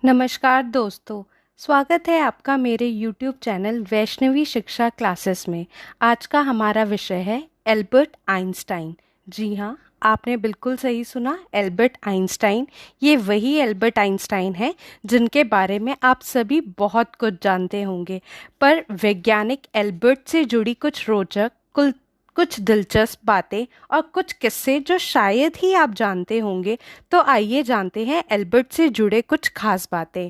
नमस्कार दोस्तों। स्वागत है आपका मेरे YouTube चैनल वैष्णवी शिक्षा क्लासेस में। आज का हमारा विषय है एल्बर्ट आइंस्टाइन। जी हाँ, आपने बिल्कुल सही सुना, एल्बर्ट आइंस्टाइन। ये वही एल्बर्ट आइंस्टाइन है जिनके बारे में आप सभी बहुत कुछ जानते होंगे, पर वैज्ञानिक एल्बर्ट से जुड़ी कुछ रोचक कुछ दिलचस्प बातें और कुछ किस्से जो शायद ही आप जानते होंगे। तो आइए जानते हैं एल्बर्ट से जुड़े कुछ खास बातें।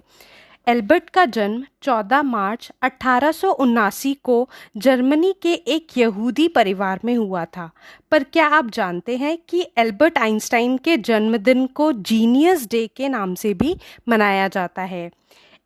एल्बर्ट का जन्म 14 मार्च 1879 को जर्मनी के एक यहूदी परिवार में हुआ था। पर क्या आप जानते हैं कि एल्बर्ट आइंस्टाइन के जन्मदिन को जीनियस डे के नाम से भी मनाया जाता है।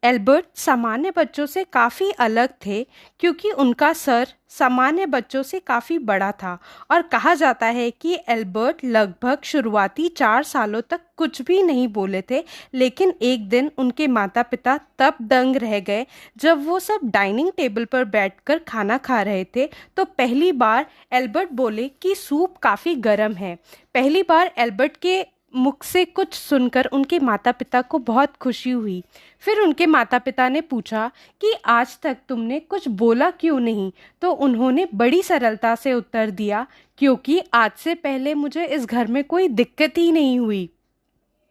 एल्बर्ट सामान्य बच्चों से काफ़ी अलग थे क्योंकि उनका सर सामान्य बच्चों से काफ़ी बड़ा था और कहा जाता है कि एल्बर्ट लगभग शुरुआती 4 सालों तक कुछ भी नहीं बोले थे। लेकिन एक दिन उनके माता पिता तब दंग रह गए जब वो सब डाइनिंग टेबल पर बैठकर खाना खा रहे थे तो पहली बार एल्बर्ट बोले कि सूप काफ़ी गर्म है। पहली बार एल्बर्ट के मुख से कुछ सुनकर उनके माता पिता को बहुत खुशी हुई। फिर उनके माता पिता ने पूछा कि आज तक तुमने कुछ बोला क्यों नहीं, तो उन्होंने बड़ी सरलता से उत्तर दिया, क्योंकि आज से पहले मुझे इस घर में कोई दिक्कत ही नहीं हुई।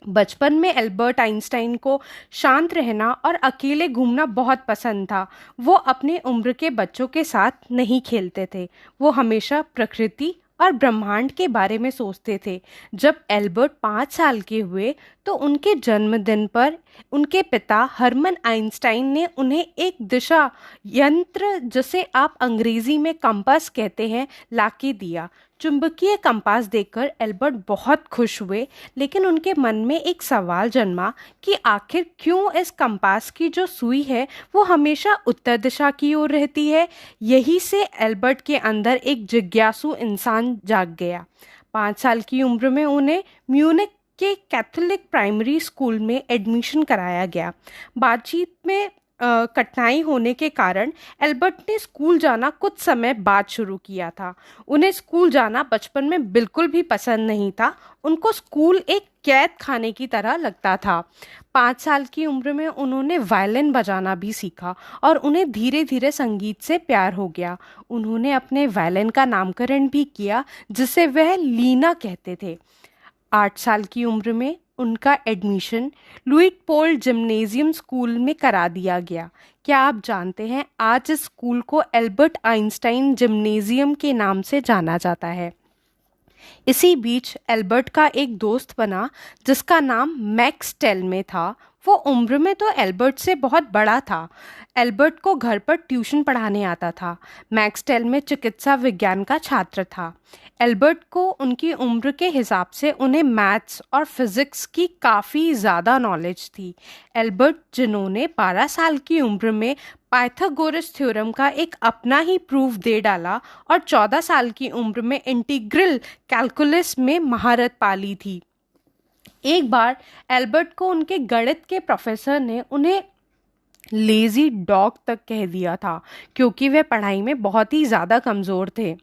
बचपन में एल्बर्ट आइंस्टाइन को शांत रहना और अकेले घूमना बहुत पसंद था। वो अपने उम्र के बच्चों के साथ नहीं खेलते थे, वो हमेशा प्रकृति और ब्रह्मांड के बारे में सोचते थे। जब एल्बर्ट 5 साल के हुए तो उनके जन्मदिन पर उनके पिता हरमन आइंस्टाइन ने उन्हें एक दिशा यंत्र, जिसे आप अंग्रेजी में कंपास कहते हैं, लाके दिया। चुंबकीय कंपास देखकर एल्बर्ट बहुत खुश हुए, लेकिन उनके मन में एक सवाल जन्मा कि आखिर क्यों इस कंपास की जो सुई है वो हमेशा उत्तर दिशा की ओर रहती है। यही से एल्बर्ट के अंदर एक जिज्ञासु इंसान जाग गया। 5 साल की उम्र में उन्हें म्यूनिख के कैथोलिक प्राइमरी स्कूल में एडमिशन कराया गया। बातचीत में कठिनाई होने के कारण एल्बर्ट ने स्कूल जाना कुछ समय बाद शुरू किया था। उन्हें स्कूल जाना बचपन में बिल्कुल भी पसंद नहीं था। उनको स्कूल एक कैद खाने की तरह लगता था। 5 साल की उम्र में उन्होंने वायलिन बजाना भी सीखा और उन्हें धीरे धीरे संगीत से प्यार हो गया। उन्होंने अपने वायलिन का नामकरण भी किया, जिसे वह लीना कहते थे। 8 साल की उम्र में उनका एडमिशन लुइटपोल्ड जिम्नेजियम स्कूल में करा दिया गया। क्या आप जानते हैं, आज इस स्कूल को एल्बर्ट आइंस्टाइन जिम्नेजियम के नाम से जाना जाता है। इसी बीच एल्बर्ट का एक दोस्त बना जिसका नाम मैक्स टेलमे था। वो उम्र में तो एल्बर्ट से बहुत बड़ा था। एल्बर्ट को घर पर ट्यूशन पढ़ाने आता था। मैक्स टेलमे चिकित्सा विज्ञान का छात्र था। एल्बर्ट को उनकी उम्र के हिसाब से उन्हें मैथ्स और फिज़िक्स की काफ़ी ज़्यादा नॉलेज थी। एल्बर्ट, जिन्होंने 12 साल की उम्र में पाइथागोरस थ्योरम का एक अपना ही प्रूफ दे डाला और 14 साल की उम्र में इंटीग्रल कैलकुलस में महारत पा ली थी। एक बार एल्बर्ट को उनके गणित के प्रोफेसर ने उन्हें लेजी डॉग तक कह दिया था, क्योंकि वे पढ़ाई में बहुत ही ज़्यादा कमज़ोर थे।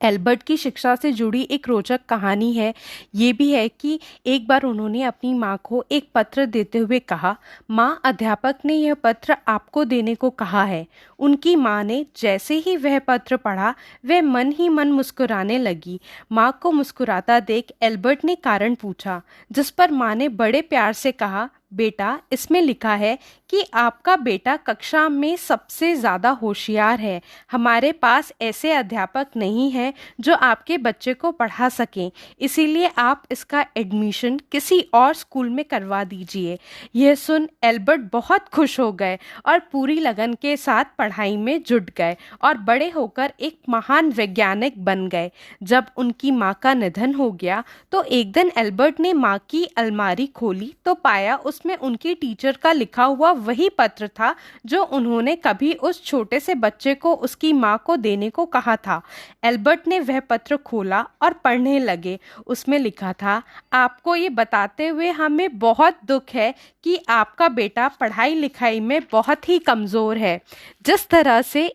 एल्बर्ट की शिक्षा से जुड़ी एक रोचक कहानी है। ये भी है कि एक बार उन्होंने अपनी माँ को एक पत्र देते हुए कहा, माँ, अध्यापक ने यह पत्र आपको देने को कहा है। उनकी माँ ने जैसे ही वह पत्र पढ़ा, वह मन ही मन मुस्कुराने लगी। माँ को मुस्कुराता देख एल्बर्ट ने कारण पूछा, जिस पर माँ ने बड़े प्यार से कहा, बेटा, इसमें लिखा है कि आपका बेटा कक्षा में सबसे ज़्यादा होशियार है। हमारे पास ऐसे अध्यापक नहीं हैं जो आपके बच्चे को पढ़ा सकें, इसीलिए आप इसका एडमिशन किसी और स्कूल में करवा दीजिए। यह सुन एल्बर्ट बहुत खुश हो गए और पूरी लगन के साथ पढ़ाई में जुट गए और बड़े होकर एक महान वैज्ञानिक बन गए। जब उनकी माँ का निधन हो गया तो एक दिन एल्बर्ट ने माँ की अलमारी खोली तो पाया उसमें उनकी टीचर का लिखा हुआ वही पत्र था जो उन्होंने कभी उस छोटे से बच्चे को उसकी माँ को देने को कहा था। एल्बर्ट ने वह पत्र खोला और पढ़ने लगे। उसमें लिखा था, आपको ये बताते हुए हमें बहुत दुख है कि आपका बेटा पढ़ाई लिखाई में बहुत ही कमज़ोर है। जिस तरह से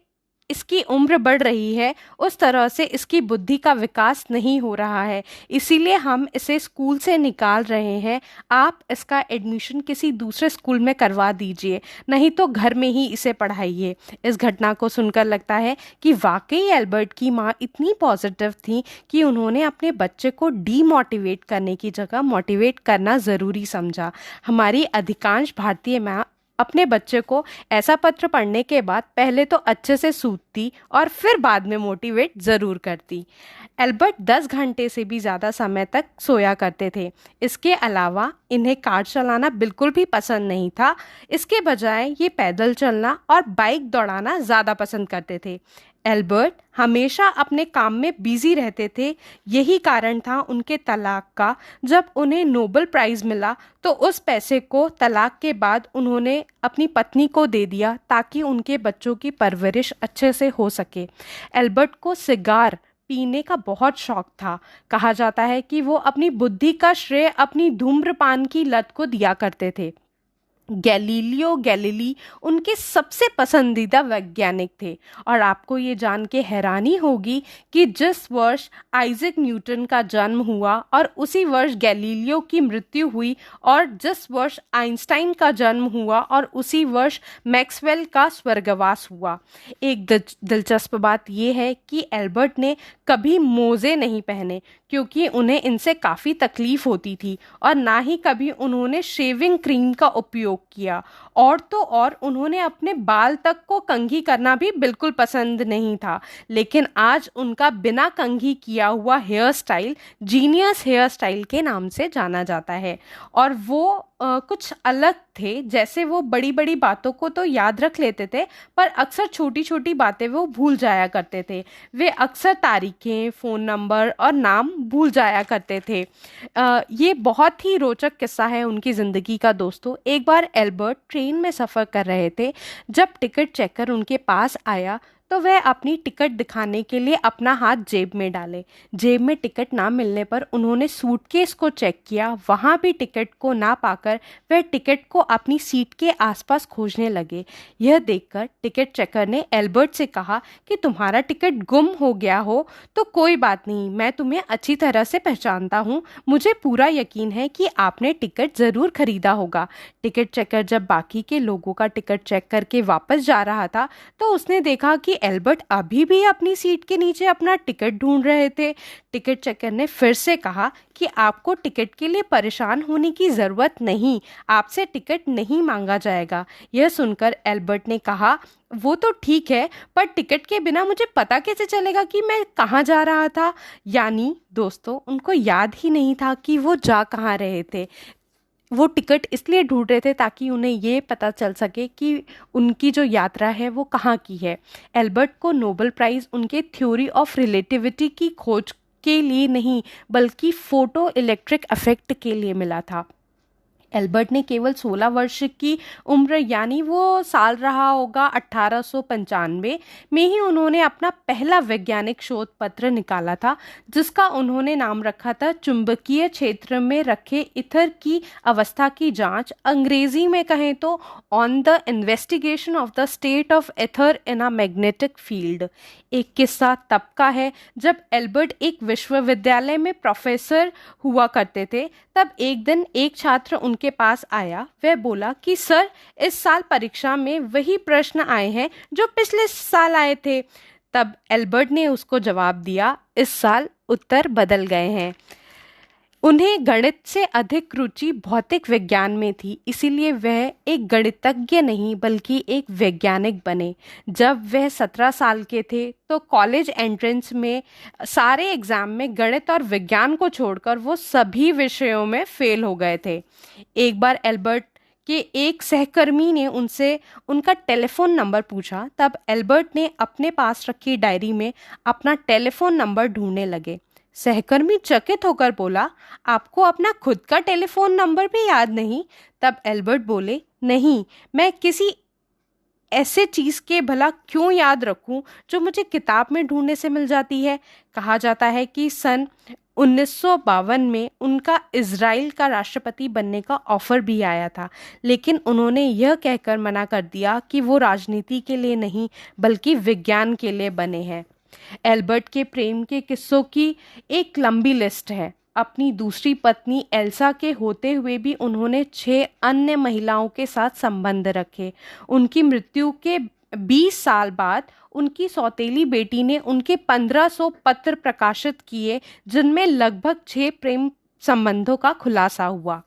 इसकी उम्र बढ़ रही है उस तरह से इसकी बुद्धि का विकास नहीं हो रहा है, इसीलिए हम इसे स्कूल से निकाल रहे हैं। आप इसका एडमिशन किसी दूसरे स्कूल में करवा दीजिए, नहीं तो घर में ही इसे पढ़ाइए। इस घटना को सुनकर लगता है कि वाकई एल्बर्ट की माँ इतनी पॉजिटिव थी कि उन्होंने अपने बच्चे को डीमोटिवेट करने की जगह मोटिवेट करना ज़रूरी समझा। हमारी अधिकांश भारतीय माँ अपने बच्चे को ऐसा पत्र पढ़ने के बाद पहले तो अच्छे से सूदती और फिर बाद में मोटिवेट ज़रूर करती। एल्बर्ट 10 घंटे से भी ज़्यादा समय तक सोया करते थे। इसके अलावा इन्हें कार चलाना बिल्कुल भी पसंद नहीं था। इसके बजाय ये पैदल चलना और बाइक दौड़ाना ज़्यादा पसंद करते थे। एल्बर्ट हमेशा अपने काम में बिजी रहते थे। यही कारण था उनके तलाक का। जब उन्हें नोबेल प्राइज़ मिला तो उस पैसे को तलाक के बाद उन्होंने अपनी पत्नी को दे दिया ताकि उनके बच्चों की परवरिश अच्छे से हो सके। एल्बर्ट को सिगार पीने का बहुत शौक था। कहा जाता है कि वो अपनी बुद्धि का श्रेय अपनी धूम्रपान की लत को दिया करते थे। गैलीलियो गैलीली उनके सबसे पसंदीदा वैज्ञानिक थे, और आपको ये जान के हैरानी होगी कि जिस वर्ष आइजैक न्यूटन का जन्म हुआ और उसी वर्ष गैलीलियो की मृत्यु हुई, और जिस वर्ष आइंस्टाइन का जन्म हुआ और उसी वर्ष मैक्सवेल का स्वर्गवास हुआ। एक दिलचस्प बात यह है कि एल्बर्ट ने कभी मोजे नहीं पहने क्योंकि उन्हें इनसे काफ़ी तकलीफ होती थी, और ना ही कभी उन्होंने शेविंग क्रीम का उपयोग किया। और तो और उन्होंने अपने बाल तक को कंघी करना भी बिल्कुल पसंद नहीं था। लेकिन आज उनका बिना कंघी किया हुआ hair style genius hair style के नाम से जाना जाता है। और वो कुछ अलग थे, जैसे वो बड़ी बड़ी बातों को तो याद रख लेते थे पर अक्सर छोटी छोटी बातें वो भूल जाया करते थे। वे अक्सर तारीखें, फ़ोन नंबर और नाम भूल जाया करते थे। ये बहुत ही रोचक किस्सा है उनकी ज़िंदगी का दोस्तों। एक बार एल्बर्ट ट्रेन में सफ़र कर रहे थे। जब टिकट चेकर उनके पास आया तो वह अपनी टिकट दिखाने के लिए अपना हाथ जेब में डाले। जेब में टिकट ना मिलने पर उन्होंने सूटकेस को चेक किया। वहाँ भी टिकट को ना पाकर वह टिकट को अपनी सीट के आसपास खोजने लगे। यह देखकर टिकट चेकर ने एल्बर्ट से कहा कि तुम्हारा टिकट गुम हो गया हो तो कोई बात नहीं, मैं तुम्हें अच्छी तरह से पहचानता हूँ। मुझे पूरा यकीन है कि आपने टिकट ज़रूर खरीदा होगा। टिकट चेकर जब बाकी के लोगों का टिकट चेक करके वापस जा रहा था तो उसने देखा कि एल्बर्ट अभी भी अपनी सीट के नीचे अपना टिकट ढूंढ रहे थे। टिकट चेकर ने फिर से कहा कि आपको टिकट के लिए परेशान होने की ज़रूरत नहीं, आपसे टिकट नहीं मांगा जाएगा। यह सुनकर एल्बर्ट ने कहा, वो तो ठीक है, पर टिकट के बिना मुझे पता कैसे चलेगा कि मैं कहाँ जा रहा था। यानी दोस्तों, उनको याद ही नहीं था कि वो जा कहाँ रहे थे। वो टिकट इसलिए ढूंढ रहे थे ताकि उन्हें ये पता चल सके कि उनकी जो यात्रा है वो कहाँ की है। एल्बर्ट को नोबेल प्राइज़ उनके थ्योरी ऑफ रिलेटिविटी की खोज के लिए नहीं बल्कि फोटो इलेक्ट्रिक इफेक्ट के लिए मिला था। एल्बर्ट ने केवल 16 वर्ष की उम्र, यानी वो साल रहा होगा 1895 में ही उन्होंने अपना पहला वैज्ञानिक शोध पत्र निकाला था, जिसका उन्होंने नाम रखा था चुंबकीय क्षेत्र में रखे इथर की अवस्था की जांच। अंग्रेजी में कहें तो on the investigation of the state of ether in a magnetic field. एक किस्सा तब का है जब एल्बर्ट एक विश्वविद्यालय में प्रोफेसर हुआ करते थे। तब एक दिन एक छात्र उनके पास आया। वह बोला कि सर, इस साल परीक्षा में वही प्रश्न आए हैं जो पिछले साल आए थे। तब एल्बर्ट ने उसको जवाब दिया, इस साल उत्तर बदल गए हैं। उन्हें गणित से अधिक रुचि भौतिक विज्ञान में थी, इसीलिए वह एक गणितज्ञ नहीं बल्कि एक वैज्ञानिक बने। जब वह 17 साल के थे तो कॉलेज एंट्रेंस में सारे एग्ज़ाम में गणित और विज्ञान को छोड़कर वो सभी विषयों में फेल हो गए थे। एक बार एल्बर्ट के एक सहकर्मी ने उनसे उनका टेलीफोन नंबर पूछा। तब एल्बर्ट ने अपने पास रखी डायरी में अपना टेलीफोन नंबर ढूंढने लगे। सहकर्मी चकित होकर बोला, आपको अपना खुद का टेलीफोन नंबर भी याद नहीं? तब एल्बर्ट बोले, नहीं, मैं किसी ऐसे चीज़ के भला क्यों याद रखूं जो मुझे किताब में ढूंढने से मिल जाती है। कहा जाता है कि सन 1952 में उनका इज़राइल का राष्ट्रपति बनने का ऑफर भी आया था, लेकिन उन्होंने यह कहकर मना कर दिया कि वो राजनीति के लिए नहीं बल्कि विज्ञान के लिए बने हैं। एल्बर्ट के प्रेम के किस्सों की एक लंबी लिस्ट है। अपनी दूसरी पत्नी एल्सा के होते हुए भी उन्होंने 6 अन्य महिलाओं के साथ संबंध रखे। उनकी मृत्यु के 20 साल बाद उनकी सौतेली बेटी ने उनके 1500 पत्र प्रकाशित किए, जिनमें लगभग 6 प्रेम संबंधों का खुलासा हुआ।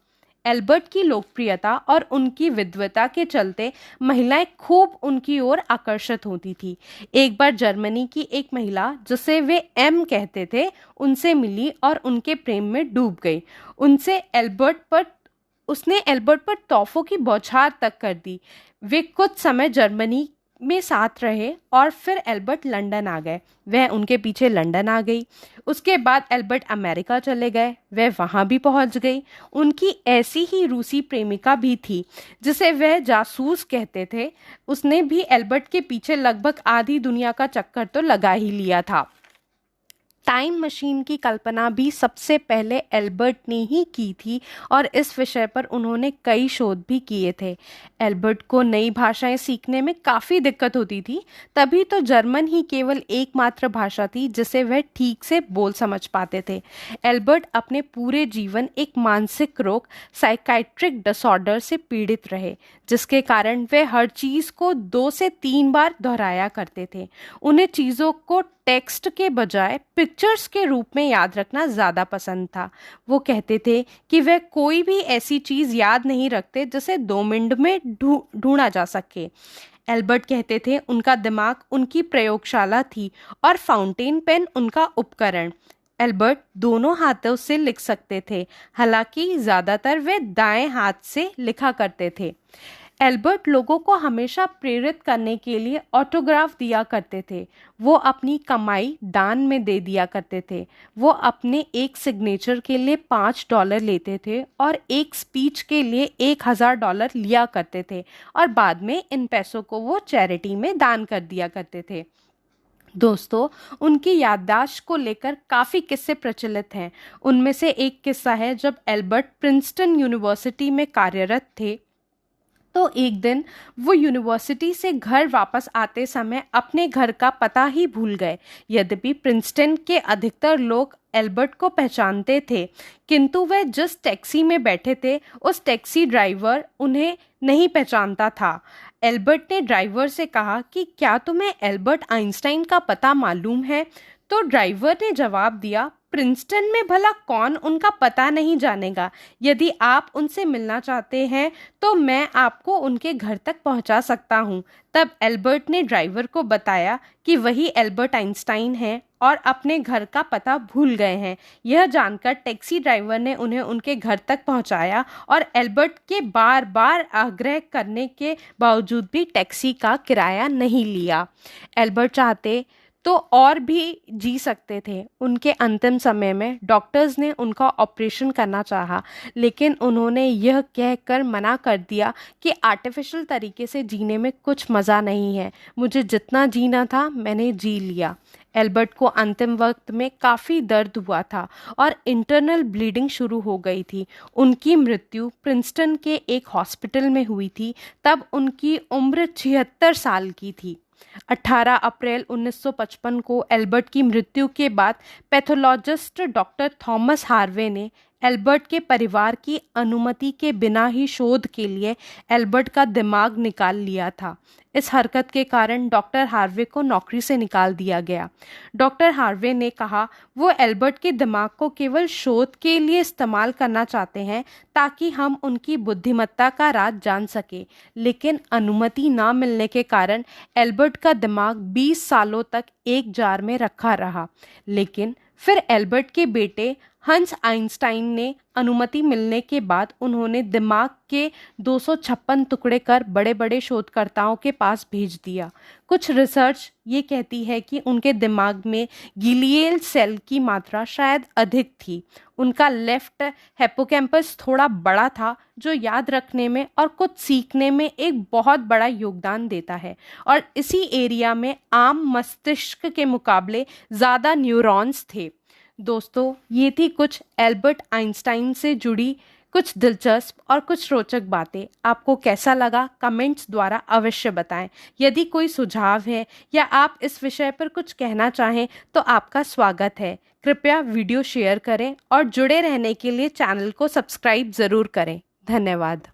एल्बर्ट की लोकप्रियता और उनकी विद्वता के चलते महिलाएं खूब उनकी ओर आकर्षित होती थी। एक बार जर्मनी की एक महिला, जिसे वे एम कहते थे, उनसे मिली और उनके प्रेम में डूब गई। उसने एल्बर्ट पर तोहफों की बौछार तक कर दी। वे कुछ समय जर्मनी में साथ रहे और फिर एल्बर्ट लंदन आ गए। वह उनके पीछे लंदन आ गई। उसके बाद एल्बर्ट अमेरिका चले गए। वह वहाँ भी पहुँच गई। उनकी ऐसी ही रूसी प्रेमिका भी थी, जिसे वह जासूस कहते थे। उसने भी एल्बर्ट के पीछे लगभग आधी दुनिया का चक्कर तो लगा ही लिया था। टाइम मशीन की कल्पना भी सबसे पहले एल्बर्ट ने ही की थी और इस विषय पर उन्होंने कई शोध भी किए थे। एल्बर्ट को नई भाषाएं सीखने में काफ़ी दिक्कत होती थी, तभी तो जर्मन ही केवल एकमात्र भाषा थी जिसे वह ठीक से बोल समझ पाते थे। एल्बर्ट अपने पूरे जीवन एक मानसिक रोग साइकाइट्रिक डिसऑर्डर से पीड़ित रहे, जिसके कारण वे हर चीज़ को 2 से 3 बार दोहराया करते थे। उन्हें चीज़ों को टेक्स्ट के बजाय पिक्चर्स के रूप में याद रखना ज़्यादा पसंद था। वो कहते थे कि वे कोई भी ऐसी चीज़ याद नहीं रखते जिसे 2 मिनट में ढूंढा जा सके। एल्बर्ट कहते थे उनका दिमाग उनकी प्रयोगशाला थी और फाउंटेन पेन उनका उपकरण। एल्बर्ट दोनों हाथों से लिख सकते थे, हालांकि ज़्यादातर वे दाएं हाथ से लिखा करते थे। एल्बर्ट लोगों को हमेशा प्रेरित करने के लिए ऑटोग्राफ दिया करते थे। वो अपनी कमाई दान में दे दिया करते थे। वो अपने एक सिग्नेचर के लिए $5 लेते थे और एक स्पीच के लिए $1000 लिया करते थे और बाद में इन पैसों को वो चैरिटी में दान कर दिया करते थे। दोस्तों, उनकी याददाश्त को लेकर काफ़ी किस्से प्रचलित हैं। उनमें से एक किस्सा है जब एल्बर्ट प्रिंसटन यूनिवर्सिटी में कार्यरत थे, तो एक दिन वो यूनिवर्सिटी से घर वापस आते समय अपने घर का पता ही भूल गए। यद्यपि प्रिंसटन के अधिकतर लोग एल्बर्ट को पहचानते थे, किंतु वह जिस टैक्सी में बैठे थे उस टैक्सी ड्राइवर उन्हें नहीं पहचानता था। एल्बर्ट ने ड्राइवर से कहा कि क्या तुम्हें एल्बर्ट आइंस्टाइन का पता मालूम है? तो ड्राइवर ने जवाब दिया, प्रिंसटन में भला कौन उनका पता नहीं जानेगा। यदि आप उनसे मिलना चाहते हैं तो मैं आपको उनके घर तक पहुंचा सकता हूं। तब एल्बर्ट ने ड्राइवर को बताया कि वही एल्बर्ट आइंस्टाइन हैं और अपने घर का पता भूल गए हैं। यह जानकर टैक्सी ड्राइवर ने उन्हें उनके घर तक पहुंचाया और एल्बर्ट के बार बार आग्रह करने के बावजूद भी टैक्सी का किराया नहीं लिया। एल्बर्ट चाहते तो और भी जी सकते थे। उनके अंतिम समय में डॉक्टर्स ने उनका ऑपरेशन करना चाहा, लेकिन उन्होंने यह कहकर मना कर दिया कि आर्टिफिशियल तरीके से जीने में कुछ मज़ा नहीं है। मुझे जितना जीना था मैंने जी लिया। एल्बर्ट को अंतिम वक्त में काफ़ी दर्द हुआ था और इंटरनल ब्लीडिंग शुरू हो गई थी। उनकी मृत्यु प्रिंसटन के एक हॉस्पिटल में हुई थी। तब उनकी उम्र 76 साल की थी। 18 अप्रैल 1955 को एल्बर्ट की मृत्यु के बाद पैथोलॉजिस्ट डॉक्टर थॉमस हार्वे ने एल्बर्ट के परिवार की अनुमति के बिना ही शोध के लिए एल्बर्ट का दिमाग निकाल लिया था। इस हरकत के कारण डॉक्टर हार्वे को नौकरी से निकाल दिया गया। डॉक्टर हार्वे ने कहा वो एल्बर्ट के दिमाग को केवल शोध के लिए इस्तेमाल करना चाहते हैं ताकि हम उनकी बुद्धिमत्ता का राज जान सके, लेकिन अनुमति ना मिलने के कारण एल्बर्ट का दिमाग 20 सालों तक एक जार में रखा रहा। लेकिन फिर एल्बर्ट के बेटे हंस आइंस्टाइन ने अनुमति मिलने के बाद उन्होंने दिमाग के 256 टुकड़े कर बड़े बड़े शोधकर्ताओं के पास भेज दिया। कुछ रिसर्च ये कहती है कि उनके दिमाग में ग्लियल सेल की मात्रा शायद अधिक थी। उनका लेफ्ट हिप्पोकैम्पस थोड़ा बड़ा था, जो याद रखने में और कुछ सीखने में एक बहुत बड़ा योगदान देता है, और इसी एरिया में आम मस्तिष्क के मुकाबले ज़्यादा न्यूरॉन्स थे। दोस्तों, ये थी कुछ एल्बर्ट आइंस्टाइन से जुड़ी कुछ दिलचस्प और कुछ रोचक बातें। आपको कैसा लगा कमेंट्स द्वारा अवश्य बताएं। यदि कोई सुझाव है या आप इस विषय पर कुछ कहना चाहें तो आपका स्वागत है। कृपया वीडियो शेयर करें और जुड़े रहने के लिए चैनल को सब्सक्राइब ज़रूर करें। धन्यवाद।